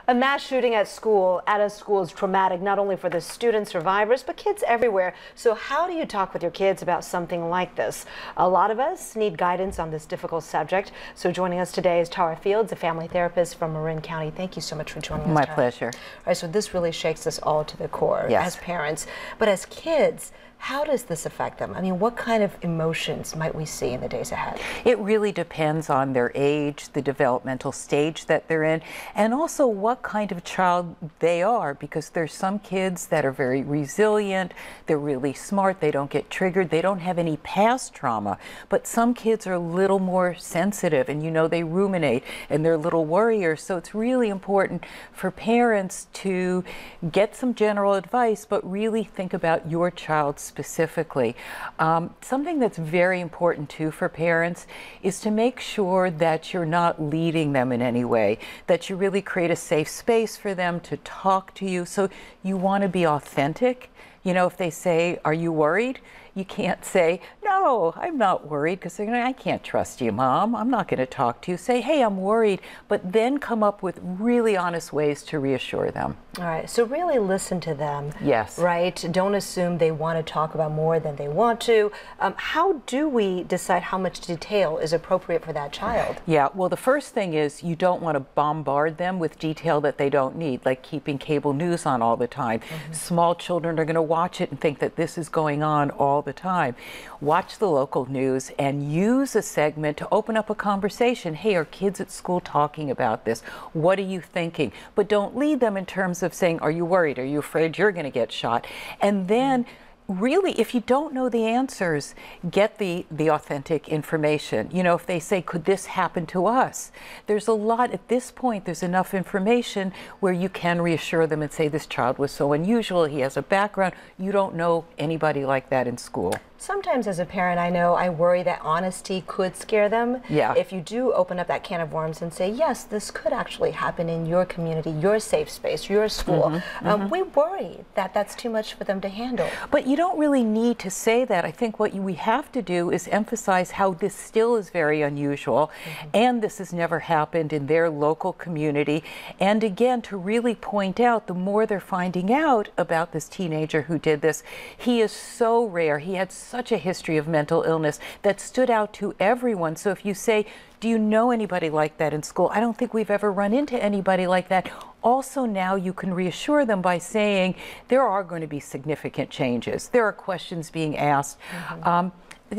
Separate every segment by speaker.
Speaker 1: A mass shooting at a school is traumatic, not only for the student survivors, but kids everywhere. So how do you talk with your kids about something like this? A lot of us need guidance on this difficult subject. So joining us today is Tara Fields, a family therapist from Marin County. Thank you so much for joining us,
Speaker 2: My
Speaker 1: Tara.
Speaker 2: pleasure.
Speaker 1: All right, so this really shakes us all to the core
Speaker 2: Yes.
Speaker 1: as parents. But as kids, how does this affect them? I mean, what kind of emotions might we see in the days ahead?
Speaker 2: It really depends on their age, the developmental stage that they're in, and also what kind of child they are, because there's some kids that are very resilient, they're really smart, they don't get triggered, they don't have any past trauma, but some kids are a little more sensitive and they ruminate and they're little worriers. So it's really important for parents to get some general advice, but really think about your child's specifically. Something that's very important too for parents is to make sure that you're not leading them in any way, that you really create a safe space for them to talk to you. So you want to be authentic. If they say, "Are you worried?" You can't say, "No, I'm not worried," because they're going, "I can't trust you, Mom. I'm not going to talk to you." Say, "Hey, I'm worried," but then come up with really honest ways to reassure them.
Speaker 1: All right, so really listen to them.
Speaker 2: Yes.
Speaker 1: Right? Don't assume they want to talk about more than they want to. How do we decide how much detail is appropriate for that child?
Speaker 2: Yeah, well, the first thing is you don't want to bombard them with detail that they don't need, like keeping cable news on all the time. Small children are going to watch it and think that this is going on all the time. Watch the local news and use a segment to open up a conversation. Hey, are kids at school talking about this? What are you thinking? But don't lead them in terms of saying, "Are you worried? Are you afraid you're going to get shot?" And then really, if you don't know the answers, get the authentic information. If they say, "Could this happen to us?" There's a lot, at this point, there's enough information where you can reassure them and say, "This child was so unusual, he has a background." You don't know anybody like that in school.
Speaker 1: Sometimes as a parent, I worry that honesty could scare them.
Speaker 2: Yeah.
Speaker 1: If you do open up that can of worms and say, yes, this could actually happen in your community, your safe space, your school, we worry that that's too much for them to handle.
Speaker 2: But you don't really need to say that. I think what we have to do is emphasize how this still is very unusual, and this has never happened in their local community. And again, to really point out, the more they're finding out about this teenager who did this, he is so rare. He had such a history of mental illness that stood out to everyone. So if you say, "Do you know anybody like that in school?" I don't think we've ever run into anybody like that. Also, now you can reassure them by saying there are going to be significant changes. There are questions being asked.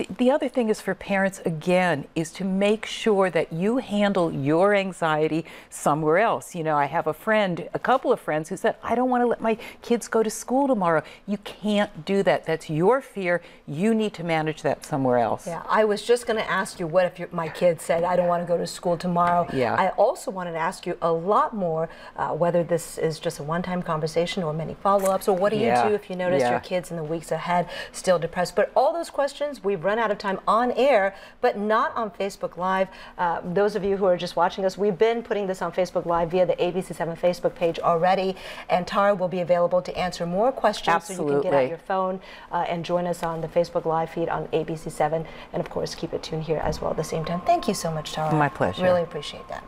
Speaker 2: The other thing is for parents, again, is to make sure that you handle your anxiety somewhere else. I have a couple of friends who said, "I don't want to let my kids go to school tomorrow." You can't do that. That's your fear. You need to manage that somewhere else.
Speaker 1: Yeah, I was just going to ask you, what if my kid said, "I don't want to go to school tomorrow"?
Speaker 2: Yeah.
Speaker 1: I also wanted to ask you a lot more, whether this is just a one-time conversation or many follow-ups, or what do you do if you notice your kids in the weeks ahead still depressed? But all those questions, we've run out of time on air, but not on Facebook Live. Those of you who are just watching us, we've been putting this on Facebook Live via the ABC7 Facebook page already, and Tara will be available to answer more questions.
Speaker 2: Absolutely.
Speaker 1: So you can get out your phone and join us on the Facebook Live feed on ABC7, and of course keep it tuned here as well at the same time. Thank you so much, Tara.
Speaker 2: My pleasure.
Speaker 1: Really appreciate that.